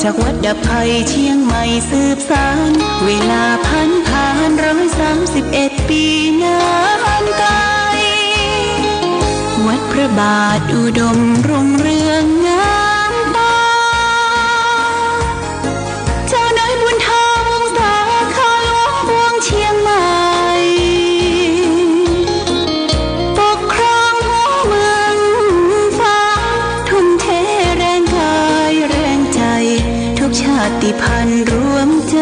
จากวัดดับภัยเชียงใหม่สืบสานเวลาผ่าน131 ปีนานไกลวัดพระบาทอุดมรุ่งเรืองงามตาเจ้านายบุญธรรมวงศาข้าหลวงพวงเชียงใหม่ปกครองหัวเมืองฟ้าทุ่มเทแรงกายแรงใจทุกชาติพันธุ์รวมใจ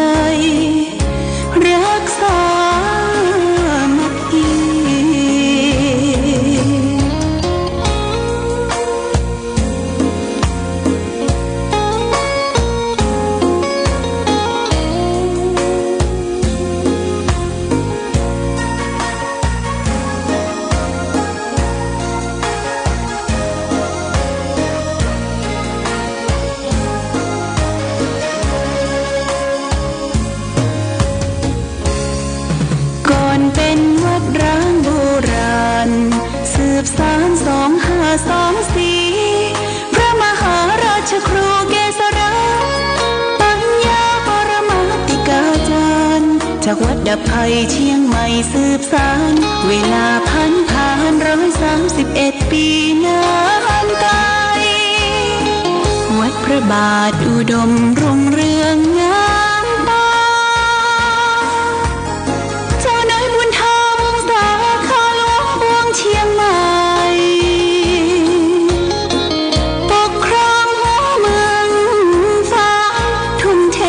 รักษามัคคีเป็นวัดร้างโบราณสืบสาน2524พระมหาราชครูเกษราปัญญาปรมาติกาจารย์จากวัดดับภัยเชียงใหม่สืบสานเวลาผ่าน131 ปีนานไกลวัดพระบาทอุดมรุ่งเรืองงามตาเชียงใหม่ปกครองหัวเมืองฟ้าทุ่มเท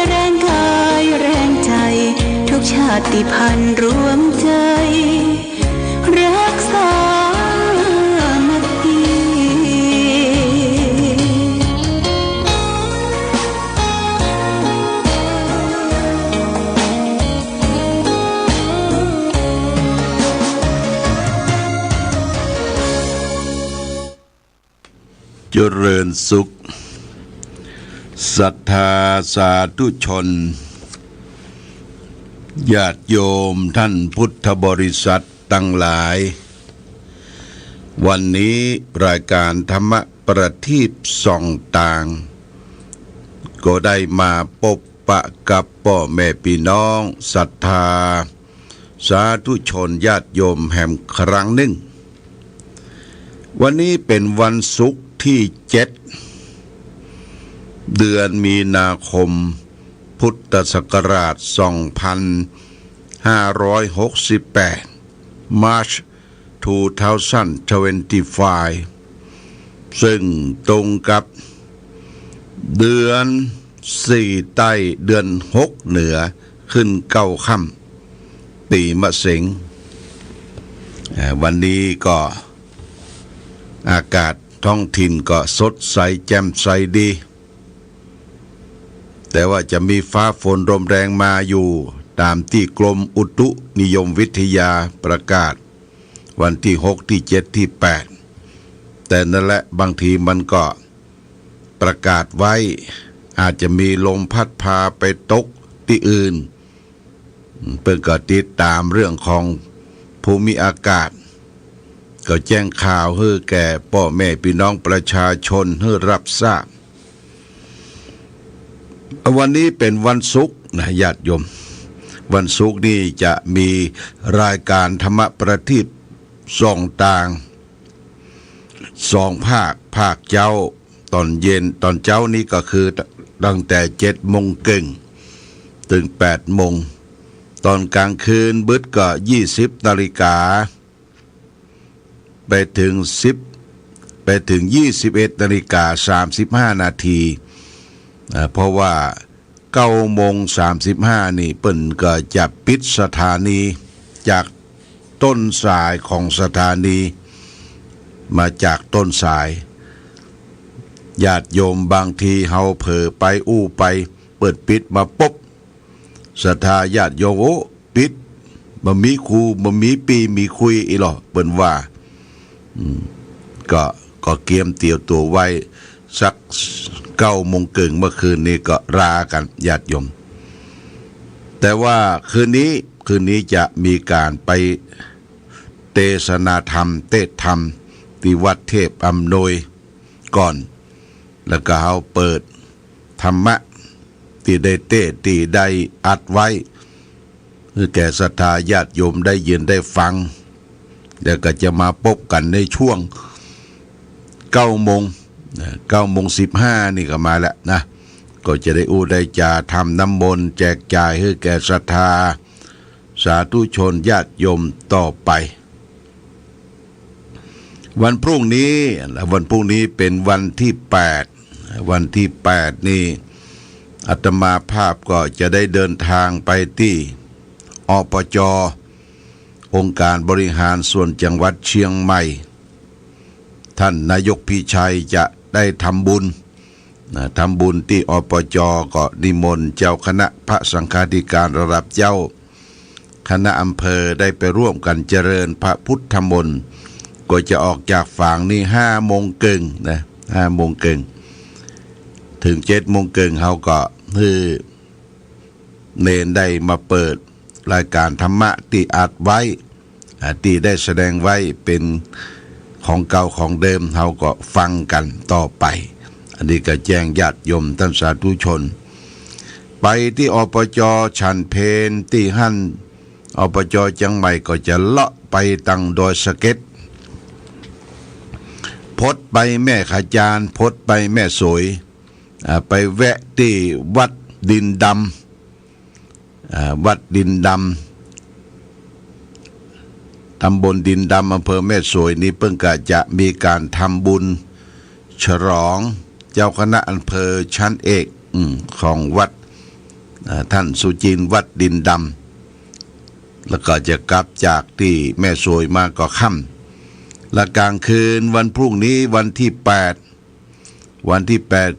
แรงกายแรงใจทุกชาติพันธุ์รวมใจรักษามัคคีเจริญสุขศรัทธาสาธุชนญาติโยมท่านพุทธบริษัททั้งหลายวันนี้รายการธรรมประทีปส่องต่างก็ได้มาพบปะกับพ่อแม่พี่น้องศรัทธาสาธุชนญาติโยมแห่งครั้งหนึ่งวันนี้เป็นวันศุกร์ที่7เดือนมีนาคมพุทธศักราช2568 March 2025 ซึ่งตรงกับเดือน4ใต้เดือน6เหนือขึ้น9ค่ำปีมะเสงวันนี้ก็อากาศท้องถิ่นก็สดใสแจ่มใสดีแต่ว่าจะมีฟ้าฝนลมแรงมาอยู่ตามที่กรมอุตุนิยมวิทยาประกาศวันที่6ที่7ที่8แต่นั่นแหละบางทีมันก็ประกาศไว้อาจจะมีลมพัดพาไปตกที่อื่นเพื่อก็ติดตามเรื่องของภูมิอากาศก็แจ้งข่าวให้แก่พ่อแม่พี่น้องประชาชนให้รับทราบวันนี้เป็นวันศุกร์นะญาติโยมวันศุกร์นี้จะมีรายการธรรมประทีปส่องต่าง2 ภาคเจ้าตอนเย็นตอนเช้านี้ก็คือตั้งแต่7 โมงครึ่งถึง8 โมงตอนกลางคืนบึดก็20 นาฬิกาไปถึง21 นาฬิกา 35 นาทีเพราะว่า9 โมง 35นี่เปิ้นก็จะปิดสถานีจากต้นสายของสถานีมาจากต้นสายญาติโยมบางทีเฮาเผลอไปอู้ไปเปิดปิดมาปุ๊บศรัทธาญาติโยมโอ้ปิดบ่มีครูบ่มีปีมีคุยอีหรอเปิ้นว่าก็เตรียมเตรียวตัวไว้สัก9 โมงครึ่งเมื่อคืนนี้ก็รากันญาติโยมแต่ว่าคืนนี้จะมีการไปเทศนาธรรมเทศธรรมที่วัดเทพอำนวยก่อนแล้วก็เอาเปิด ธรรมะที่ได้เต้ที่ได้อัดไว้คือแก่ศรัทธาญาติโยมได้ยินได้ฟังเดี๋ยวก็จะมาพบกันในช่วง9:15นี่ก็มาแล้วนะก็จะได้ได้จาทำน้ำมนต์แจกจ่ายให้แก่ศรัทธาสาธุชนญาติโยมต่อไปวันพรุ่งนี้เป็นวันที่8วันที่8นี่อาตมาภาพก็จะได้เดินทางไปที่อปจ.องค์การบริหารส่วนจังหวัดเชียงใหม่ท่านนายกพิชัยจะได้ทำบุญที่อปจ.ก็นิมนต์เจ้าคณะพระสังฆาธิการระดับเจ้าคณะอำเภอได้ไปร่วมกันเจริญพระพุทธมนต์ก็จะออกจากฝั่งนี้5:30นะ5:30ถึง7:30เขาก็คือเนนได้มาเปิดรายการธรรมะที่อัดไว้ที่ได้แสดงไว้เป็นของเก่าของเดิมเขาก็ฟังกันต่อไปอันนี้ก็แจ้งญาติโยมท่านสาธุชนไปที่อปจ.ชันเพนที่หั่นอปจ.เชียงใหม่ก็จะเลาะไปตังดอยสะเก็ดพดไปแม่ขจารพดไปแม่สวยไปแวะที่วัดดินดำตำบลดินดำอำเภอแม่สวยนี้เพิ่งก็จะมีการทำบุญฉลองเจ้าคณะอำเภอชั้นเอกของวัดท่านสุจินต์วัดดินดำแล้วก็จะกลับจากที่แม่สวยมาก็ค่ำและกลางคืนวันพรุ่งนี้วันที่8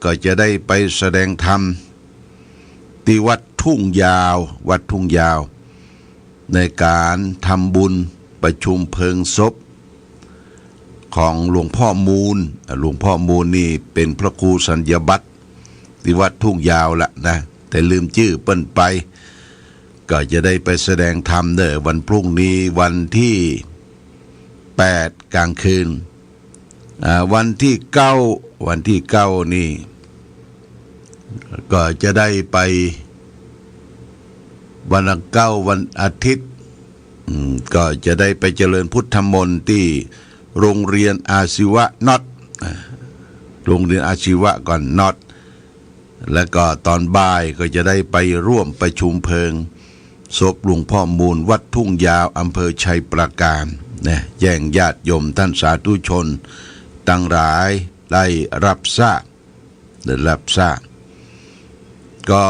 ก็จะได้ไปแสดงธรรมที่วัดทุ่งยาวในการทำบุญประชุมเพลิงศพของหลวงพ่อมูลนี่เป็นพระครูสัญญบัตรที่วัดทุ่งยาวละนะแต่ลืมชื่อเปิ้นไปก็จะได้ไปแสดงธรรมวันพรุ่งนี้วันที่8กลางคืนวันที่9นี่ก็จะได้ไปวันวันอาทิตย์ก็จะได้ไปเจริญพุทธมนต์ที่โรงเรียนอาชีวะน็อตโรงเรียนอาชีวะก่อนน็อตแล้วก็ตอนบ่ายก็จะได้ไปร่วมประชุมเพลิงศพหลวงพ่อมูลวัดทุ่งยาวอำเภอชัยปราการนะแจ้งญาติโยมท่านสาธุชนตั้งหลายได้รับทราบก็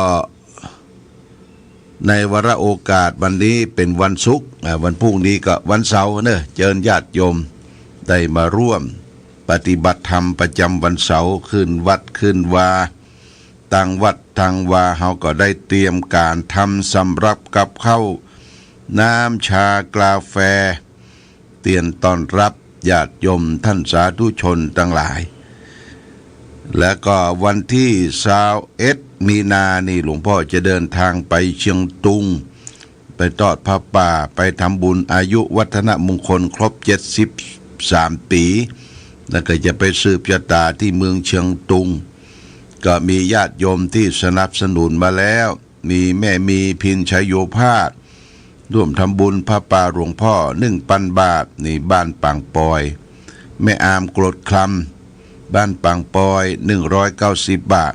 ในวาระโอกาสวันนี้เป็นวันศุกร์วันพรุ่งนี้ก็วันเสาร์เชิญญาติโยมได้มาร่วมปฏิบัติธรรมประจำวันเสาร์ขึ้นวัดขึ้นวาต่างวัดทางวาเฮาก็ได้เตรียมการทำสำรับกับข้าวน้ำชากาแฟเตียนต้อนรับญาติโยมท่านสาธุชนทั้งหลายและก็วันที่21มีนานี่หลวงพ่อจะเดินทางไปเชียงตุงไปทอดผ้าป่าไปทำบุญอายุวัฒนมงคลครบ73 ปีแล้วก็จะไปสืบชะตาที่เมืองเชียงตุงก็มีญาติโยมที่สนับสนุนมาแล้วมีแม่มีพินชัยโยภาสร่วมทำบุญผ้าป่าหลวงพ่อ1,000 บาทนี่บ้านปางปอยแม่อามกรดคลำบ้านปางปอย190 บาท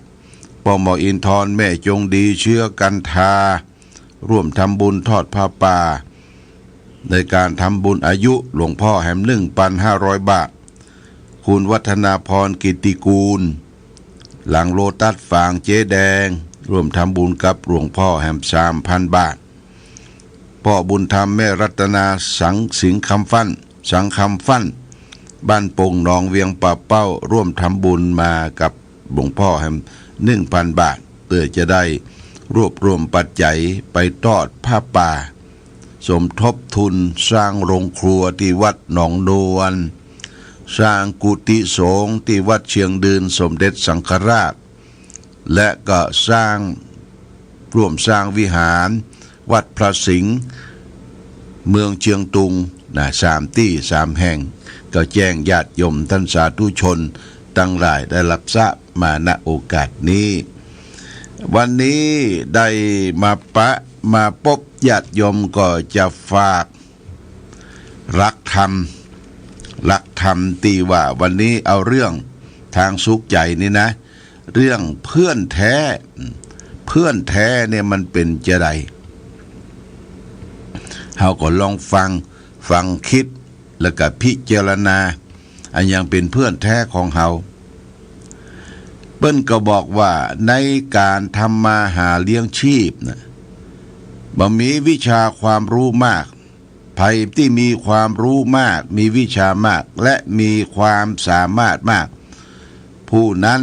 ปอหมออินทรแม่จงดีเชื้อกันทาร่วมทำบุญทอดผ้าป่าในการทำบุญอายุหลวงพ่อแหม1,500 บาทคุณวัฒนาพรกิติกูลหลังโลตัสฝางเจ๊แดงร่วมทำบุญกับหลวงพ่อแหม3,000 บาทพ่อบุญธรรมแม่รัตนาสังคำฟั่นบ้านปงหนองเวียงป่าเป้าร่วมทำบุญมากับหลวงพ่อแหม1,000 บาทเพื่อจะได้รวบรวมปัจจัยไปทอดผ้าป่าสมทบทุนสร้างโรงครัวที่วัดหนองนวลสร้างกุฏิสงฆ์ที่วัดเชียงดืนสมเด็จสังฆราชและก็ร่วมสร้างวิหารวัดพระสิงห์เมืองเชียงตุง3 ที่ 3 แห่งก็แจ้งญาติโยมท่านสาธุชนตั้งหลายได้รับทราบมาณโอกาสนี้ วันนี้ได้มาพบญาติโยมก็จะฝากรักธรรมตีว่าวันนี้เอาเรื่องทางสุขใจนี่นะเรื่องเพื่อนแท้เนี่ยมันเป็นจะไดเฮาก็ลองฟังคิดแล้วก็พิจารณาอันยังเป็นเพื่อนแท้ของเฮาเปิ้นก็บอกว่าในการทำมาหาเลี้ยงชีพนะบ่มีวิชาความรู้มากใครที่มีความรู้มากมีวิชามากและมีความสามารถมากผู้นั้น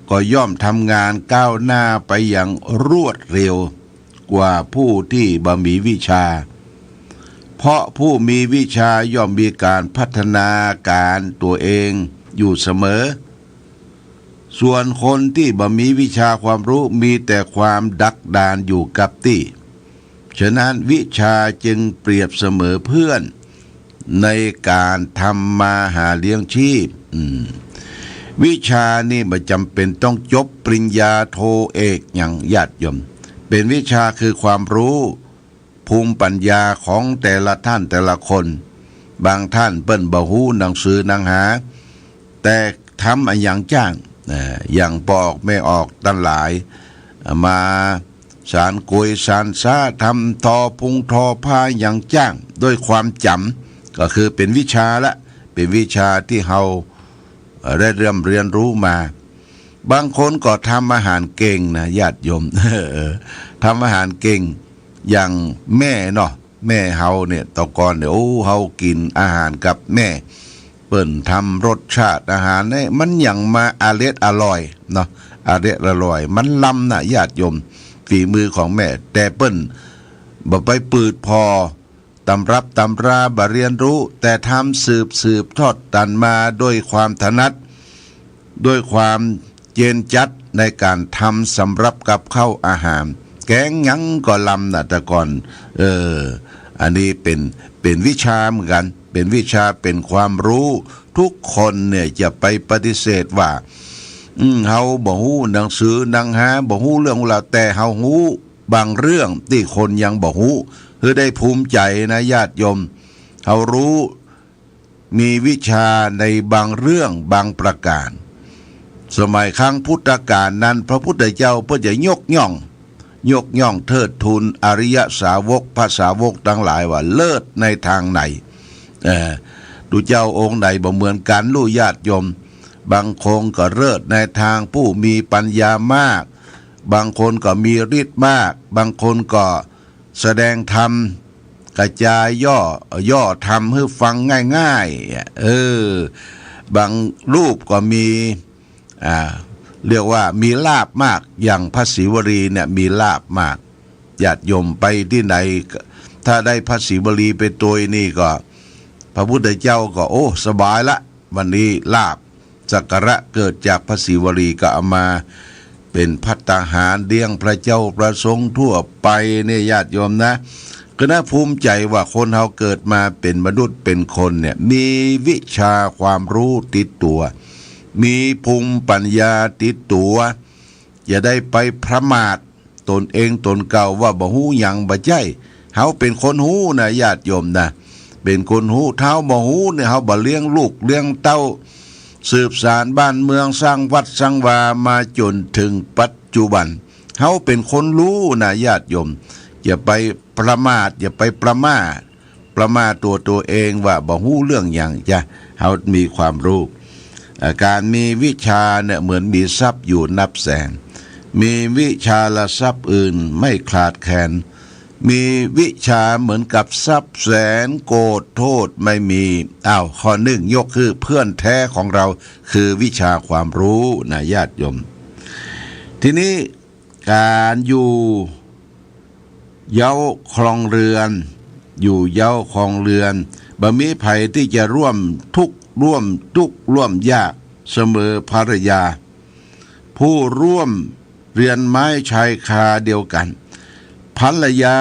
ก็ย่อมทำงานก้าวหน้าไปอย่างรวดเร็วกว่าผู้ที่บ่มีวิชาเพราะผู้มีวิชาย่อมมีการพัฒนาการตัวเองอยู่เสมอส่วนคนที่บ่มีวิชาความรู้มีแต่ความดักดานอยู่กับที่ฉะนั้นวิชาจึงเปรียบเสมอเพื่อนในการทำมาหาเลี้ยงชีพวิชานี่ไม่จำเป็นต้องจบปริญญาโทเอกอย่างญาติโยมเป็นวิชาคือความรู้ภูมิปัญญาของแต่ละท่านแต่ละคนบางท่านเปิ้นบ่ฮู้หนังสือหนังหาแต่ทำอันอย่างจ้างอย่างปอกไม่ออกตั้งหลายมาสารกุยสารซาทำทอพุงทอผ้าอย่างจ้างด้วยความจำก็คือเป็นวิชาละเป็นวิชาที่เฮาได้เรียนรู้มาบางคนก็ทำอาหารเก่งนะญาติโยม ทำอาหารเก่งอย่างแม่เนาะแม่เฮาเนี่ยตะก่อนเนี่ยเฮากินอาหารกับแม่เปิ้นทำรสชาติอาหารเนี่ยมันอย่างมาอร่อยเนาะอร่อยมันล้ำนะญาติโยมฝีมือของแม่แต่เปิ้นบ่ไปปืดพอตำรับตำราบ่เรียนรู้แต่ทำสืบทอดตันมาด้วยความถนัดด้วยความเจนจัดในการทำสำหรับกับข้าวอาหารแกงหยังก็ลำนะแต่ก่อนอันนี้เป็นวิชาเหมือนกันเป็นวิชาเป็นความรู้ทุกคนเนี่ยจะไปปฏิเสธว่าเฮาบ่ฮู้หนังสือหนังหาบ่ฮู้เรื่องราวแต่เฮาฮู้บางเรื่องที่คนยังบ่ฮู้คือได้ภูมิใจนะญาติโยมเฮารู้มีวิชาในบางเรื่องบางประการสมัยครั้งพุทธกาลนั้นพระพุทธเจ้าเพื่อจะยกย่องเทิดทูนอริยสาวกพระสาวกทั้งหลายว่าเลิศในทางไหนดูเจ้าองค์ไหนบ่เหมือนกันลูกญาติโยมบางคนก็เลิศในทางผู้มีปัญญามากบางคนก็มีฤทธิ์มากบางคนก็แสดงธรรมกระจายย่อธรรมให้ฟังง่ายๆบางรูปก็มีเรียกว่ามีลาภมากอย่างพระศิวลีเนี่ยมีลาภมากญาติโยมไปที่ไหนถ้าได้พระศิวลีไปตัวนี่ก็พระพุทธเจ้าก็โอ้สบายละวันนี้ลาภสักการะเกิดจากพระศิวลีก็เอามาเป็นภัตตาหารเลี้ยงพระเจ้าประสงค์ทั่วไปเนี่ยญาติโยมนะก็น่าภูมิใจว่าคนเฮาเกิดมาเป็นมนุษย์เป็นคนเนี่ยมีวิชาความรู้ติดตัวมีภูมิปัญญาติดตัวอย่าได้ไปประมาทตนเองตนเก่าว่าบ่ฮู้หยังบ่ใช่เฮาเป็นคนฮู้นะญาติโยมนะเป็นคนฮู้เท้าบ่ฮู้เนี่ยเฮาบ่เลี้ยงลูกเลี้ยงเต้าสืบสานบ้านเมืองสร้างวัดสร้างวามาจนถึงปัจจุบันเฮาเป็นคนรู้นะญาติโยมอย่าไปประมาทอย่าไปประมาทตัวเองว่าบ่ฮู้เรื่องหยังจ้ะเฮามีความรู้การมีวิชาเนี่ยเหมือนมีทรัพย์อยู่นับแสนมีวิชาละทรัพย์อื่นไม่ขาดแคลนมีวิชาเหมือนกับทรัพย์แสนโกรธโทษไม่มีข้อหนึ่งยกคือเพื่อนแท้ของเราคือวิชาความรู้นะญาติโยมทีนี้การอยู่เย้าครองเรือนบ่มีไผที่จะร่วมทุกข์ร่วมยากเสมอภรรยาผู้ร่วมเรือนไม้ชายคาเดียวกันภรรยา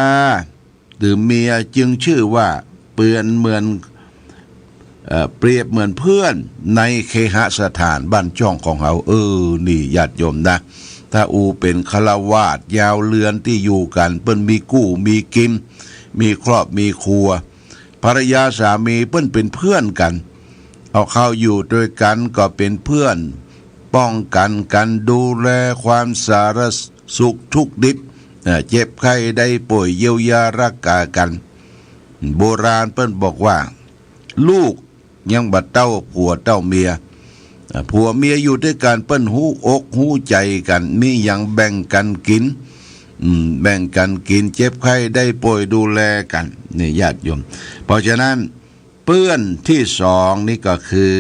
หรือเมียจึงชื่อว่าเปรียบเหมือนเพื่อนในเคหสถานบ้านช่องของเขานี่ญาติโยมนะ ถ้าอูเป็นฆราวาสยาวเรือนที่อยู่กันเปิ้นมีกู้มีกินมีครอบมีครัวภรรยาสามีเปิ้นเป็นเพื่อนกันเอาเข้าอยู่ด้วยกันก็เป็นเพื่อนป้องกันกันดูแลความสารสุขทุกดิบเจ็บไข้ได้ป่วยเยียวยารักษากันโบราณเปิ้นบอกว่าลูกยังบัดเต้าผัวเต้าเมียผัวเมียอยู่ด้วยกันเปิ้นหูอกหูใจกันมีอย่างแบ่งกันกินแบ่งกันกินเจ็บไข้ได้ป่วยดูแลกันนี่ญาติโยมเพราะฉะนั้นเพื่อนที่สองนี่ก็คือ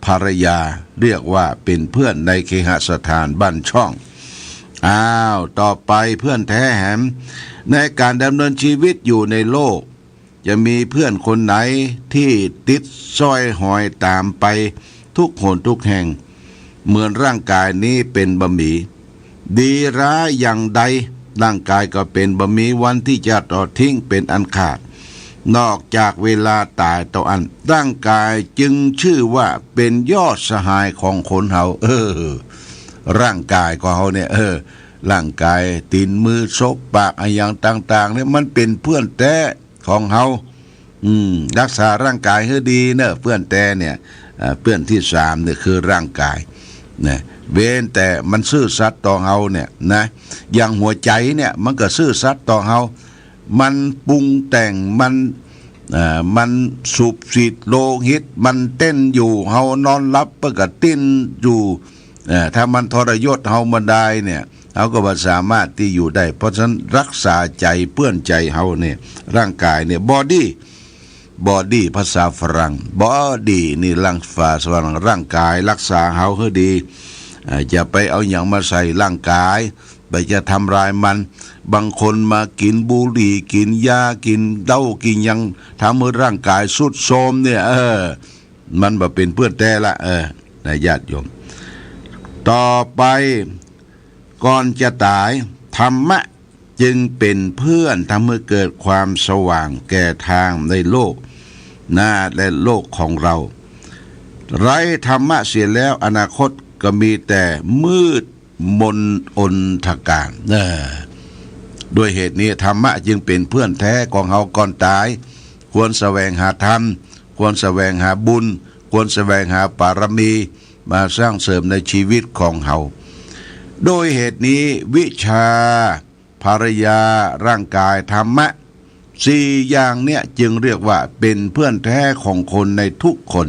ภรรยาเรียกว่าเป็นเพื่อนในเคหสถานบ้านช่องต่อไปเพื่อนแท้แหมในการดำเนินชีวิตอยู่ในโลกจะมีเพื่อนคนไหนที่ติดซ้อยหอยตามไปทุกหนทุกแห่งเหมือนร่างกายนี้เป็นบะหมี่ดีร้ายอย่างใดร่างกายก็เป็นบะหมี่วันที่จะทอดทิ้งเป็นอันขาดนอกจากเวลาตายต่ออันร่างกายจึงชื่อว่าเป็นยอดสหายของคนเฮาร่างกายของเฮาเนี่ยร่างกายตีนมือซบปากอะไรอย่างต่างๆเนี่ยมันเป็นเพื่อนแท้ของเฮารักษาร่างกายให้ดีเนอะเพื่อนแท้เนี่ยเพื่อนที่สามเนี่ยคือร่างกายนะเว้นแต่มันซื่อสัตย์ต่อเฮาเนี่ยนะอย่างหัวใจเนี่ยมันก็ซื่อสัตย์ต่อเฮามันปรุงแต่งมันสูบฉีดโลหิตมันเต้นอยู่เฮานอนหลับเพื่อก็ติ้นอยู่ถ้ามันทรยศเฮามาได้เนี่ยเฮาก็บ่สามารถที่อยู่ได้เพราะฉะนั้นรักษาใจเปื้อนใจเฮาเนี่ยร่างกายเนี่ยบอดี้ภาษาฝรั่งบอดี้นี่ร่างฝาฝรั่งร่างกายรักษาเฮาให้ดีจะไปเอาอย่างมาใส่ร่างกายไปจะทำลายมันบางคนมากินบุหรี่กินยากินเหล้ากินยังทำให้ร่างกายสุดโทรมเนี่ยมันบ่เป็นเพื่อนแท้ละนะญาติโยมต่อไปก่อนจะตายธรรมะจึงเป็นเพื่อนทำให้เกิดความสว่างแก่ทางในโลกหน้าและโลกของเราไร้ธรรมะเสียแล้วอนาคตก็มีแต่มืดมนอนทการด้วยเหตุนี้ธรรมะจึงเป็นเพื่อนแท้ของเฮาก่อนตายควรแสวงหาธรรมควรแสวงหาบุญควรแสวงหาปารมีมาสร้างเสริมในชีวิตของเฮาโดยเหตุนี้วิชาภรรยาร่างกายธรรมะสี่อย่างเนี่ยจึงเรียกว่าเป็นเพื่อนแท้ของคนในทุกคน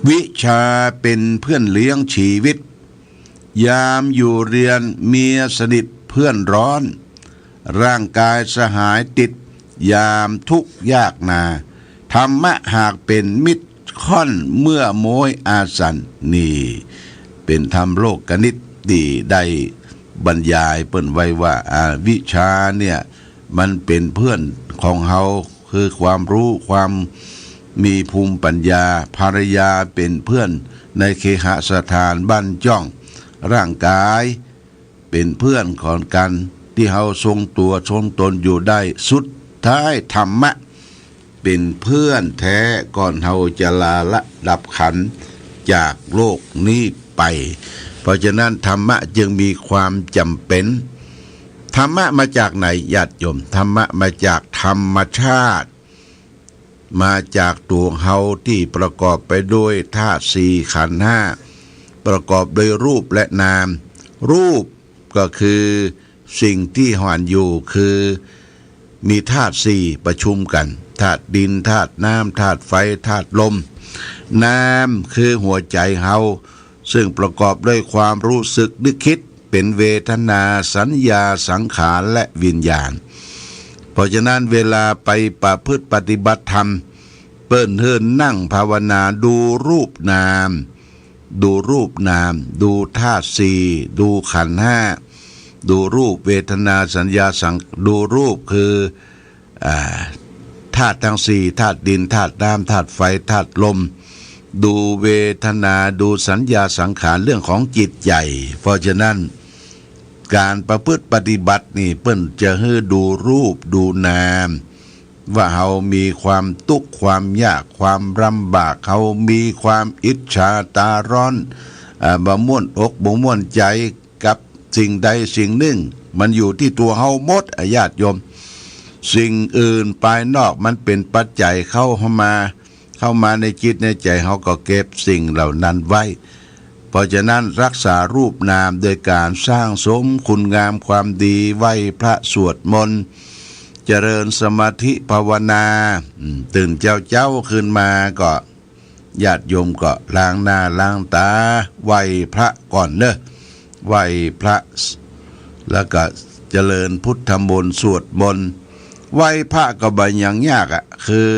วิชาเป็นเพื่อนเลี้ยงชีวิตยามอยู่เรียนเมียสนิทเพื่อนร้อนร่างกายสหายติดยามทุกข์ยากนาธรรมะหากเป็นมิตรค่อนเมื่อโมยอาสันนี่เป็นธรรมโลกกนิตดีได้บรรยายเปิ้นไว้ว่าวิชาเนี่ยมันเป็นเพื่อนของเฮาคือความรู้ความมีภูมิปัญญาภรรยาเป็นเพื่อนในเคหสถานบ้านจ้องร่างกายเป็นเพื่อนของกันที่เฮาทรงตัวทรงตนอยู่ได้สุดท้ายธรรมะเป็นเพื่อนแท้ก่อนเฮาจะลาละดับขันจากโลกนี้ไปเพราะฉะนั้นธรรมะจึงมีความจำเป็นธรรมะมาจากไหนญาติโยมธรรมะมาจากธรรมชาติมาจากตัวเฮาที่ประกอบไปด้วยธาตุสี่ขันธ์ห้าประกอบโดยรูปและนามรูปก็คือสิ่งที่หอนอยู่คือมีธาตุสี่ประชุมกันธาตุดินธาตุน้ำธาตุไฟธาตุลมนามคือหัวใจเฮาซึ่งประกอบด้วยความรู้สึกนึกคิดเป็นเวทนาสัญญาสังขารและวิญญาณเพราะฉะนั้นเวลาไปประพฤติปฏิบัติธรรมเปิ้นเฮินนั่งภาวนาดูรูปนามดูธาตุสี่ดูขันธ์ห้าดูรูปเวทนาสัญญาสังดูรูปคือธาตุทั้งสี่ธาตุดินธาตุน้ำธาตุไฟธาตุลมดูเวทนาดูสัญญาสังขารเรื่องของจิตใจเพราะฉะนั้นการประพฤติปฏิบัตินี่เปิ้นจะให้ดูรูปดูนามว่าเฮามีความทุกข์ความยากความลำบากเฮามีความอิจฉาตาร้อน บ่ม่วนอกบ่ม่วนใจกับสิ่งใดสิ่งหนึ่งมันอยู่ที่ตัวเฮาหมดญาติโยมสิ่งอื่นภายนอกมันเป็นปัจจัยเข้ามาในจิตในใจเฮาก็เก็บสิ่งเหล่านั้นไว้เพราะฉะนั้นรักษารูปนามโดยการสร้างสมคุณงามความดีไหว้พระสวดมนต์เจริญสมาธิภาวนาตื่นเจ้าขึ้นมาก็ญาติโยมก็ล้างหน้าล้างตาไหว้พระก่อนเด้อไหว้พระแล้วก็เจริญพุทธมนต์สวดมนต์ไหว้พระก็บ่อย่างยากคือ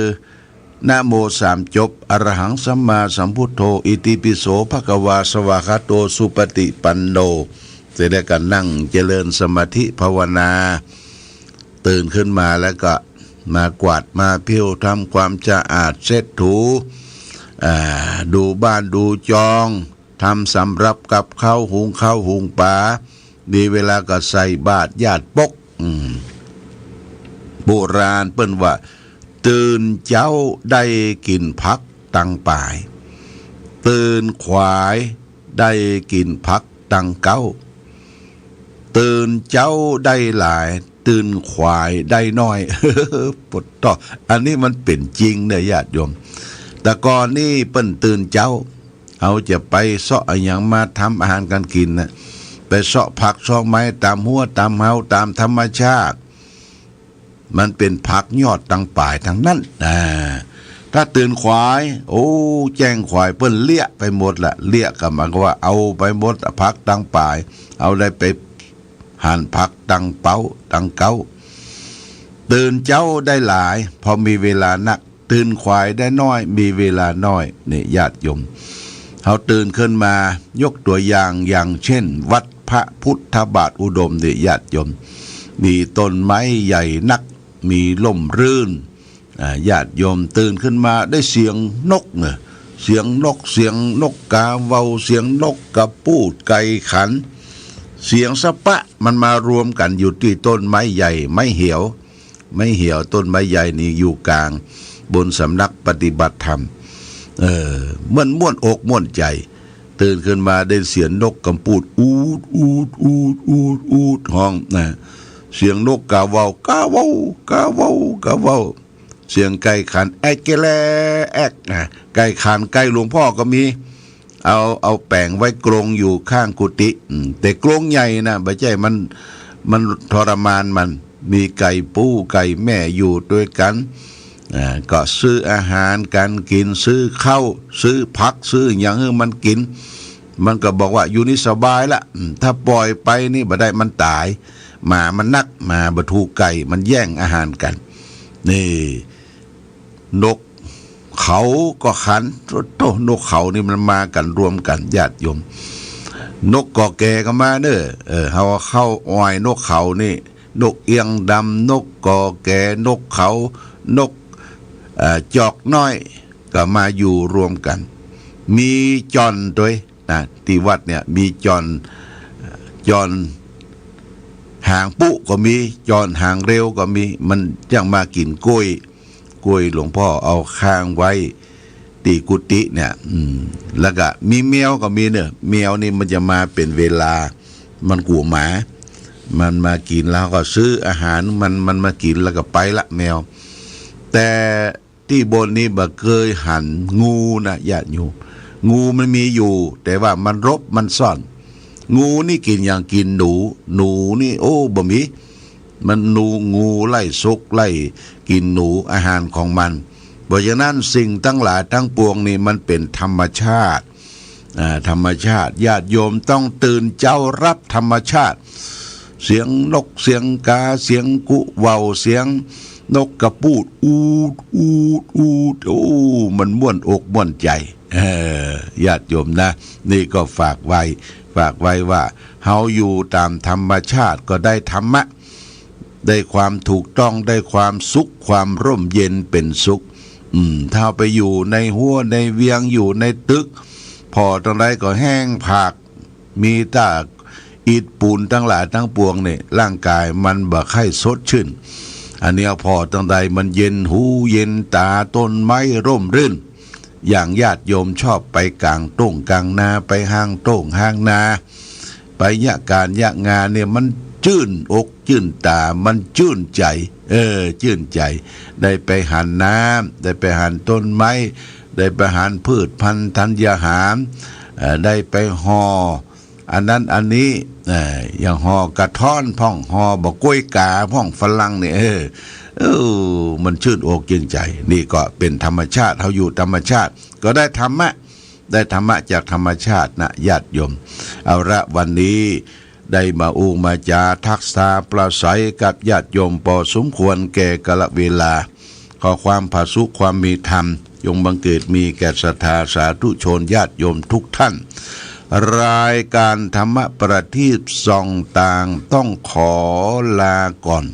นะโมสามจบอรหังสัมมาสัมพุทโธอิติปิโสภควาสวากขาโตสุปฏิปันโนเสร็จแล้วก็นั่งเจริญสมาธิภาวนาตื่นขึ้นมาแล้วก็มากวาดมาเพี้ยวทำความสะอาดเช็ดถูดูบ้านดูจองทำสำรับกับข้าวหุงปลาดีเวลาก็ใส่บาตรญาติปกโบราณเปิ้นว่าตื่นเจ้าได้กินผักตังป่ายตื่นควายได้กินผักตังเก้าตื่นเจ้าได้หลายตื่นควายได้น้อย ปดต่ออันนี้มันเป็นจริงเด้อญาติโยมแต่ก่อนนี่เปิ้นตื่นเจ้าเอาจะไปเสาะอย่างมาทำอาหารกันกินนะไปเสาะผักเสาะไม้ตามหัวตามเฮาตามธรรมชาติมันเป็นผักยอดตังป่ายทั้งนั้นถ้าตื่นควายโอ้แจ้งควายเปิ้นเลี้ยไปหมดละเลี้ยก็หมายความว่าเอาไปหมดผักตังป่ายเอาได้ไปหั่นผักตังเป้าตังเก้าตื่นเจ้าได้หลายพอมีเวลานักตื่นควายได้น้อยมีเวลาน้อยนี่ญาติโยมเขาตื่นขึ้นมายกตัวอย่างเช่นวัดพระพุทธบาทอุดมนี่ญาติโยมมีต้นไม้ใหญ่นักมีล่มรื่นญาติโยมตื่นขึ้นมาได้เสียงนกเนี่ยเสียงนกกาเว้าเสียงนกกระปูดไก่ขันเสียงสะปะมันมารวมกันอยู่ที่ต้นไม้ใหญ่ไม้เหี่ยวต้นไม้ใหญ่นี่อยู่กลางบนสำนักปฏิบัติธรรมม่วนอกม่วนใจตื่นขึ้นมาได้เสียงนกกำปูดอูดห้องนะเสียงนกกาเว้ากาเว้าเสียงไก่ขันแอกแลแอกนะไก่ขันไก่หลวงพ่อก็มีเอาแป้งไว้กรงอยู่ข้างกุฏิแต่กรงใหญ่นะไม่ใช่มันทรมานมันมีไก่ปูไก่แม่อยู่ด้วยกันก็ซื้ออาหารการกินซื้อข้าวซื้อผักซื้ออย่างให้มันกินมันก็บอกว่าอยู่นี่สบายละถ้าปล่อยไปนี่บ่ได้มันตายมันนักมาบรรทุกไก่มันแย่งอาหารกันนี่นกเขาก็ขันโตนกเขานี่มันมากันรวมกันญาติโยมนกกอแกก็มาเด้อเฮาเข้าอ้อยนกเขานี่นกเอียงดำนกกอแกนกเขานกจอกน้อยก็มาอยู่รวมกันมีจอนด้วยนะที่วัดเนี่ยมีจอนหางปุก็มีจอนหางเร็วก็มีมันจังมากินกล้วยหลวงพ่อเอาข้างไว้ตีกุฏิเนี่ยแล้วก็มีแมวก็มีเนี่ยแมวนี่มันจะมาเป็นเวลามันกลัวหมามันมากินแล้วก็ซื้ออาหารมันมากินแล้วก็ไปละแมวแต่ที่บนนี้บ่เคยหันงูนะญาติโยมงูมันมีอยู่แต่ว่ามันรบมันซ่อนงูนี่กินอย่างกินหนูนี่โอ้บ่มีมันงูไล่ซุกไล่กินหนูอาหารของมันเพราะฉะนั้นสิ่งทั้งหลายทั้งปวงนี่มันเป็นธรรมชาติญาติโยมต้องตื่นเจ้ารับธรรมชาติเสียงนกเสียงกาเสียงกุเว้าเสียงนกกระปูดอูดโอ้มันม่วนอกม่วนใจญาติโยมนะนี่ก็ฝากไว้ว่าเฮาอยู่ตามธรรมชาติก็ได้ธรรมะได้ความถูกต้องได้ความสุขความร่มเย็นเป็นสุขถ้าไปอยู่ในหัวในเวียงอยู่ในตึกพอตรงไหนก็แห้งผากมีตาอิฐปูนทั้งหลายทั้งปวงนี่ร่างกายมันบ่ค่อยสดชื่นอันนี้พอตรงใดมันเย็นหูเย็นตาต้นไม้ร่มรื่น อย่างญาติโยมชอบไปกลางต้งกลางนาไปห้างต้งห้างนาไปยะการยะงานเนี่ยมันจื่นอกจื่นตามันจื่นใจจื่นใจได้ไปหันน้ำได้ไปหันต้นไม้ได้ไปหันพืชพันธุ์ธัญญาหารได้ไปห่ออันนั้นอันนี้อย่างห่อกระท้อนพ่องห่อบอกกล้วยกาพ่องฝรั่งเนี่ยมันชื่นอกชื่นใจนี่ก็เป็นธรรมชาติเขาอยู่ธรรมชาติก็ได้ธรรมะจากธรรมชาตินะญาติโยมเอาละวันนี้ได้มามาจาทักษาประสัยกับญาติโยมพอสมควรแก่กาลเวลาขอความผาสุขความมีธรรมยงบังเกิดมีแก่ศรัทธาสาธุชนญาติโยมทุกท่านรายการธรรมประทีปส่องต่างต้องขอลาก่อน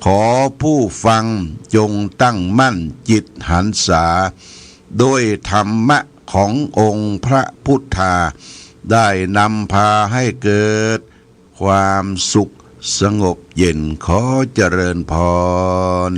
ขอผู้ฟังจงตั้งมั่นจิตหันษาโดยธรรมะขององค์พระพุทธาได้นำพาให้เกิดความสุขสงบเย็นขอเจริญพร